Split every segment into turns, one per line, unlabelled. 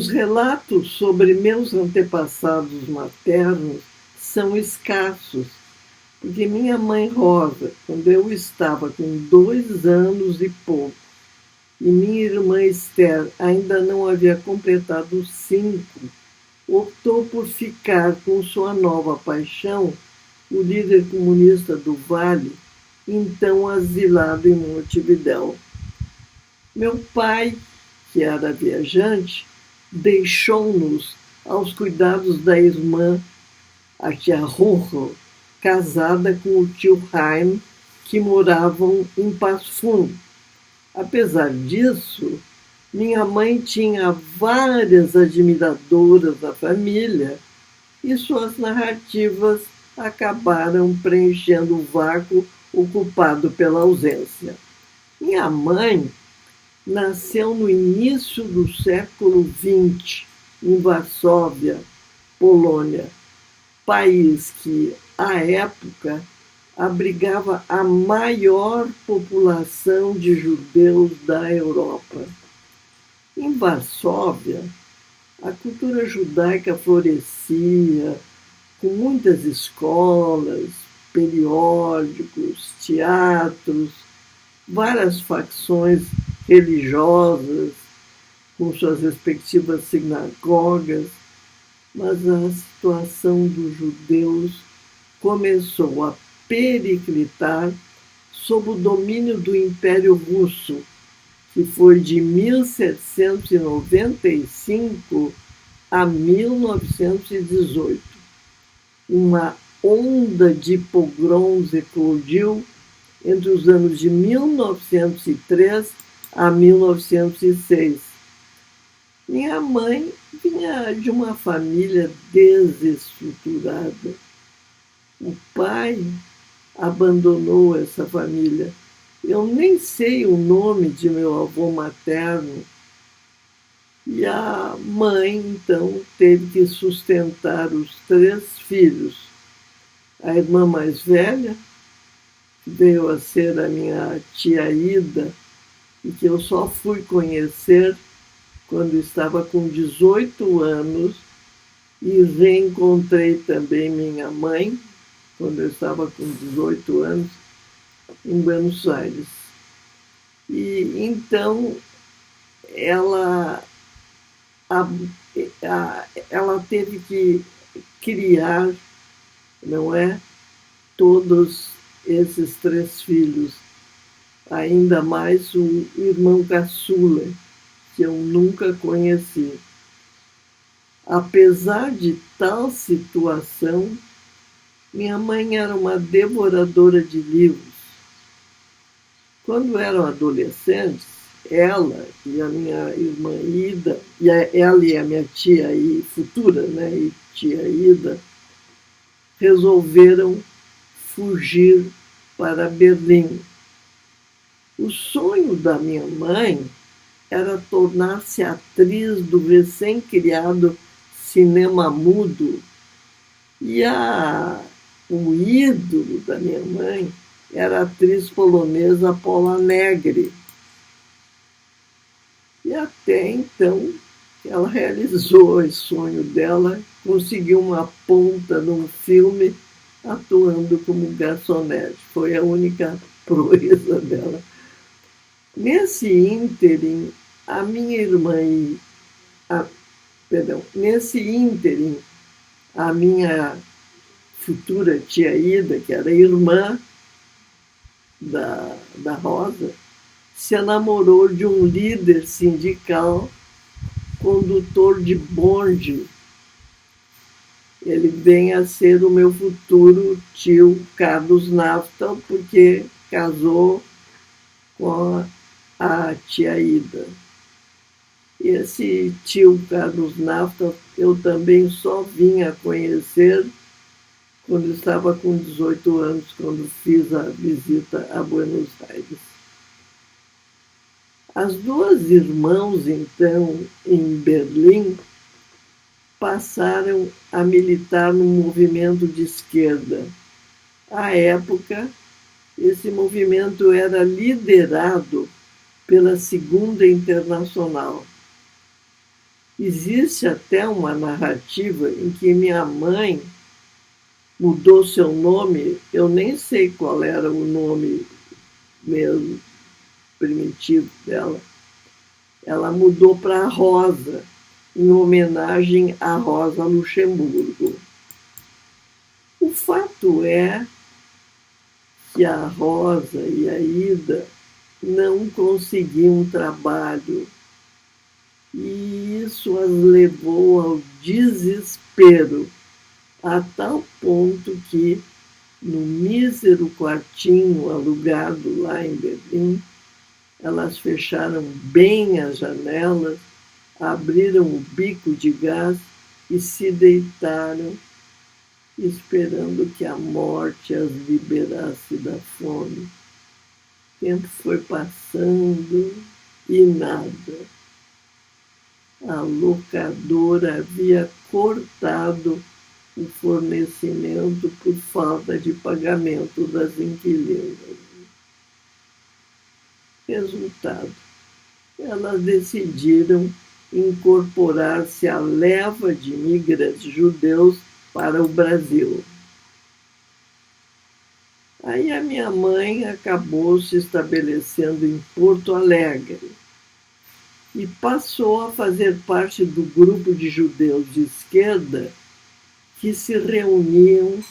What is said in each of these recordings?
Os relatos sobre meus antepassados maternos são escassos, porque minha mãe Rosa, quando eu estava com 2 anos e pouco, e minha irmã Esther ainda não havia completado 5, optou por ficar com sua nova paixão, o líder comunista do Vale, então asilado em Montevidéu. Meu pai, que era viajante, deixou-nos aos cuidados da irmã, a tia Rojo, casada com o tio Jaime, que moravam em Passo Fundo. Apesar disso, minha mãe tinha várias admiradoras da família e suas narrativas acabaram preenchendo o vácuo ocupado pela ausência. Minha mãe nasceu no início do século XX, em Varsóvia, Polônia, país que, à época, abrigava a maior população de judeus da Europa. Em Varsóvia, a cultura judaica florescia, com muitas escolas, periódicos, teatros, várias facções religiosas, com suas respectivas sinagogas, mas a situação dos judeus começou a periclitar sob o domínio do Império Russo, que foi de 1795 a 1918. Uma onda de pogroms eclodiu entre os anos de 1903 a 1906. Minha mãe vinha de uma família desestruturada. O pai abandonou essa família. Eu nem sei o nome de meu avô materno. E a mãe, então, teve que sustentar os 3 filhos. A irmã mais velha, que veio a ser a minha tia Ida, e que eu só fui conhecer quando estava com 18 anos, e reencontrei também minha mãe, quando eu estava com 18 anos, em Buenos Aires. E então ela teve que criar, não é, todos esses 3 filhos, ainda mais o irmão caçula, que eu nunca conheci. Apesar de tal situação, minha mãe era uma devoradora de livros. Quando eram adolescentes, ela e a minha irmã Ida, ela e a minha tia futura, né, e tia Ida, resolveram fugir para Berlim. O sonho da minha mãe era tornar-se atriz do recém-criado cinema mudo. E o ídolo da minha mãe era a atriz polonesa Pola Negri. E até então ela realizou esse sonho dela, conseguiu uma ponta num filme atuando como garçonete. Foi a única proeza dela. Nesse ínterim, a minha irmã nesse ínterim, a minha futura tia Ida, que era irmã da Rosa, se namorou de um líder sindical, condutor de bonde. Ele vem a ser o meu futuro tio Carlos Naftal, porque casou com a tia Ida. Esse tio Carlos Naftal eu também só vim a conhecer quando estava com 18 anos, quando fiz a visita a Buenos Aires. As 2 irmãs, então, em Berlim, passaram a militar no movimento de esquerda. À época, esse movimento era liderado pela Segunda Internacional. Existe até uma narrativa em que minha mãe mudou seu nome, eu nem sei qual era o nome mesmo primitivo dela. Ela mudou para Rosa, em homenagem a Rosa Luxemburgo. O fato é que a Rosa e a Ida não conseguiam trabalho e isso as levou ao desespero, a tal ponto que, no mísero quartinho alugado lá em Berlim, elas fecharam bem as janelas, abriram o bico de gás e se deitaram, esperando que a morte as liberasse da fome. O tempo foi passando e nada. A locadora havia cortado o fornecimento por falta de pagamento das inquilinas. Resultado, elas decidiram incorporar-se à leva de imigrantes judeus para o Brasil. Aí a minha mãe acabou se estabelecendo em Porto Alegre e passou a fazer parte do grupo de judeus de esquerda que se reuniam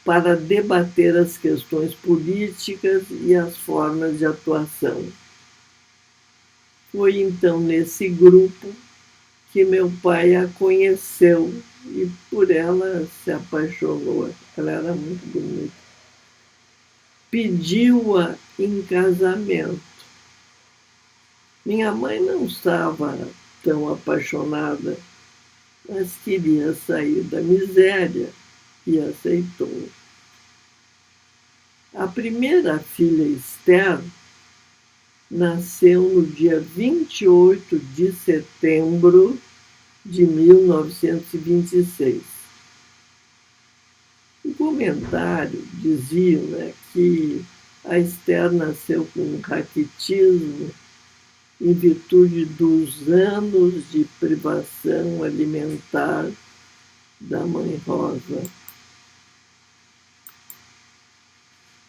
para debater as questões políticas e as formas de atuação. Foi então nesse grupo que meu pai a conheceu e por ela se apaixonou. Ela era muito bonita. Pediu-a em casamento. Minha mãe não estava tão apaixonada, mas queria sair da miséria e aceitou. A primeira filha, Esther, nasceu no dia 28 de setembro de 1926. O comentário dizia, que a Esther nasceu com raquitismo em virtude dos anos de privação alimentar da mãe Rosa.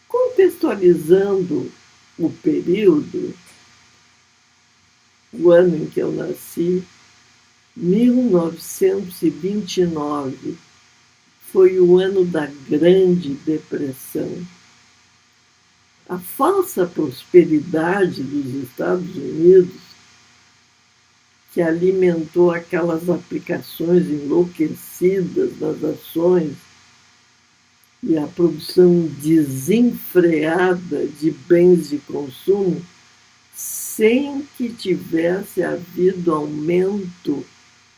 Contextualizando o período, o ano em que eu nasci, 1929, foi o ano da Grande Depressão. A falsa prosperidade dos Estados Unidos, que alimentou aquelas aplicações enlouquecidas das ações e a produção desenfreada de bens de consumo, sem que tivesse havido aumento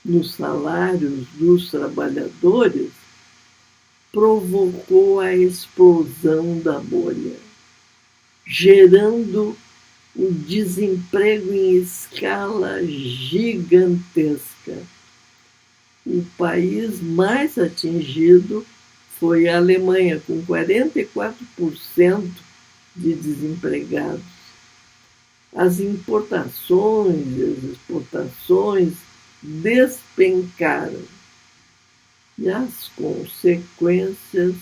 nos salários dos trabalhadores, provocou a explosão da bolha, gerando um desemprego em escala gigantesca. O país mais atingido foi a Alemanha, com 44% de desempregados. As importações e as exportações despencaram. E as consequências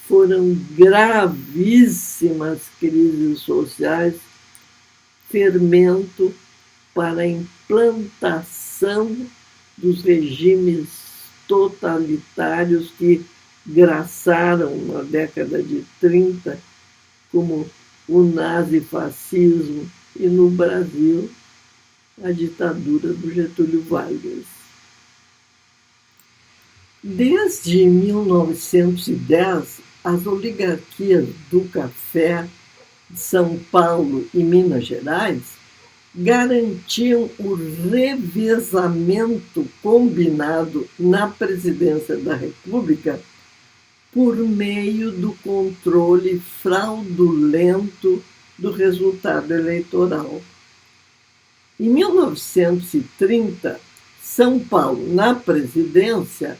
foram gravíssimas crises sociais, fermento para a implantação dos regimes totalitários que graçaram na década de 30, como o nazifascismo e, no Brasil, a ditadura do Getúlio Vargas. Desde 1910, as oligarquias do café de São Paulo e Minas Gerais garantiam o revezamento combinado na presidência da República por meio do controle fraudulento do resultado eleitoral. Em 1930, São Paulo, na presidência,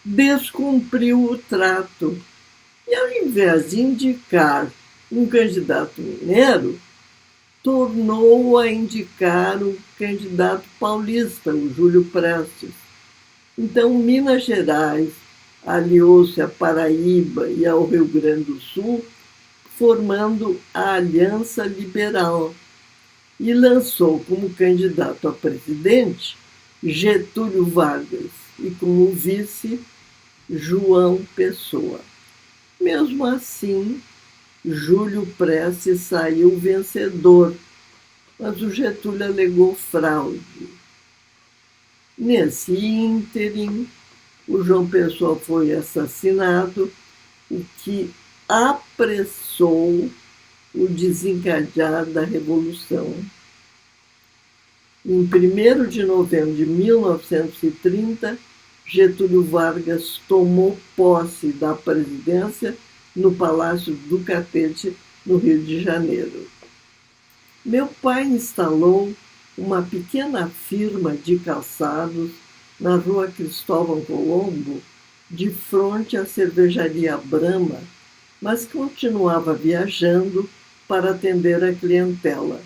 descumpriu o trato e, ao invés de indicar um candidato mineiro, tornou a indicar o candidato paulista, o Júlio Prestes. Então, Minas Gerais aliou-se à Paraíba e ao Rio Grande do Sul, formando a Aliança Liberal, e lançou como candidato a presidente Getúlio Vargas e como vice João Pessoa. Mesmo assim, Júlio Prestes saiu vencedor, mas o Getúlio alegou fraude. Nesse ínterim, o João Pessoa foi assassinado, o que apressou o desencadear da Revolução. Em 1º de novembro de 1930, Getúlio Vargas tomou posse da presidência no Palácio do Catete, no Rio de Janeiro. Meu pai instalou uma pequena firma de calçados na Rua Cristóvão Colombo, de frente à cervejaria Brahma, mas continuava viajando para atender a clientela.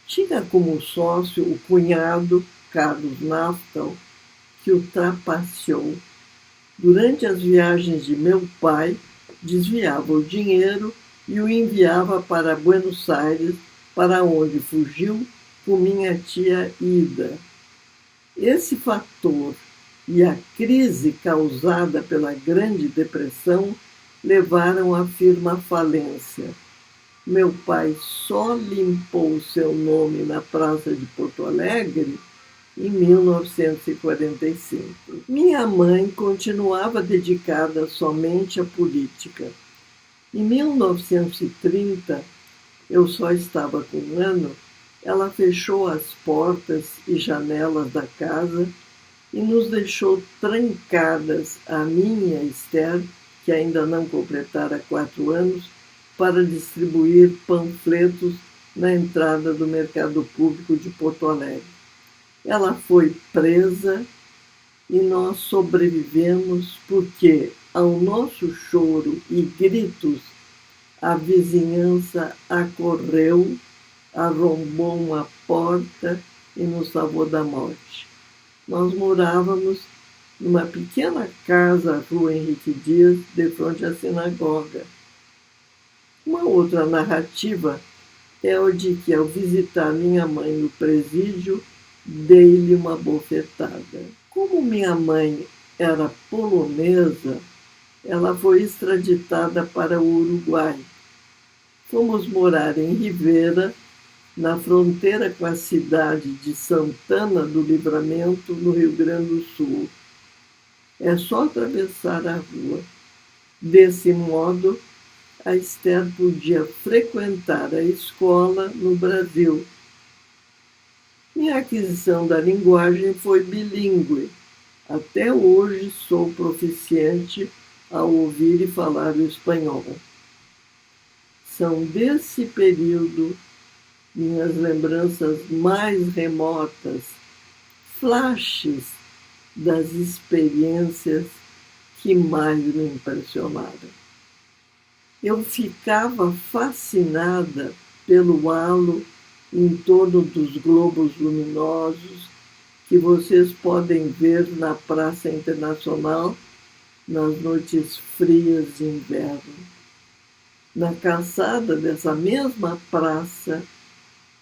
Tinha como sócio o cunhado, Carlos Naftal, que o trapaceou. Durante as viagens de meu pai, desviava o dinheiro e o enviava para Buenos Aires, para onde fugiu com minha tia Ida. Esse fator e a crise causada pela Grande Depressão levaram a firma à falência. Meu pai só limpou seu nome na Praça de Porto Alegre em 1945. Minha mãe continuava dedicada somente à política. Em 1930, eu só estava com 1 ano, ela fechou as portas e janelas da casa e nos deixou trancadas, a mim e a Esther, que ainda não completara 4 anos, para distribuir panfletos na entrada do Mercado Público de Porto Alegre. Ela foi presa e nós sobrevivemos porque, ao nosso choro e gritos, a vizinhança acorreu, arrombou uma porta e nos salvou da morte. Nós morávamos numa pequena casa, Rua Henrique Dias, de frente à sinagoga. Uma outra narrativa é o de que, ao visitar minha mãe no presídio, dei-lhe uma bofetada. Como minha mãe era polonesa, ela foi extraditada para o Uruguai. Fomos morar em Rivera, na fronteira com a cidade de Santana do Livramento, no Rio Grande do Sul. É só atravessar a rua. Desse modo, a Esther podia frequentar a escola no Brasil. Minha aquisição da linguagem foi bilíngue. Até hoje sou proficiente ao ouvir e falar o espanhol. São desse período minhas lembranças mais remotas, flashes das experiências que mais me impressionaram. Eu ficava fascinada pelo halo em torno dos globos luminosos que vocês podem ver na Praça Internacional nas noites frias de inverno. Na calçada dessa mesma praça,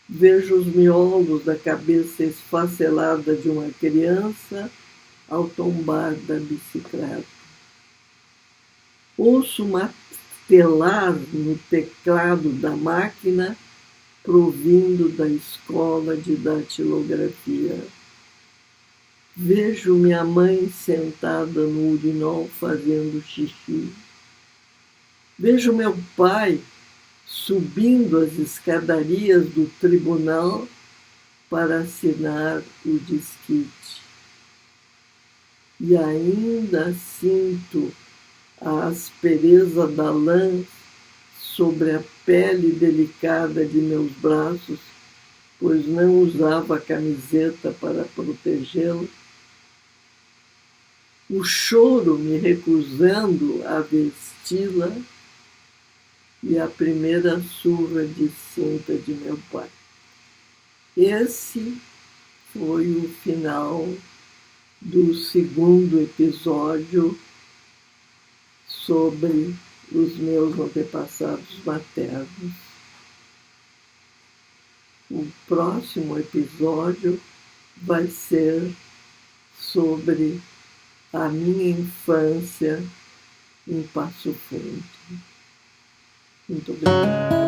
vejo os miolos da cabeça esfacelada de uma criança ao tombar da bicicleta. Ouço martelar no teclado da máquina provindo da escola de datilografia. Vejo minha mãe sentada no urinol fazendo xixi. Vejo meu pai subindo as escadarias do tribunal para assinar o desquite. E ainda sinto a aspereza da lã sobre a pele delicada de meus braços, pois não usava camiseta para protegê-lo. O choro me recusando a vesti-la e a primeira surra de cinta de meu pai. Esse foi o final do segundo episódio sobre os meus antepassados maternos. O próximo episódio vai ser sobre a minha infância em Passo Fundo. Muito obrigada.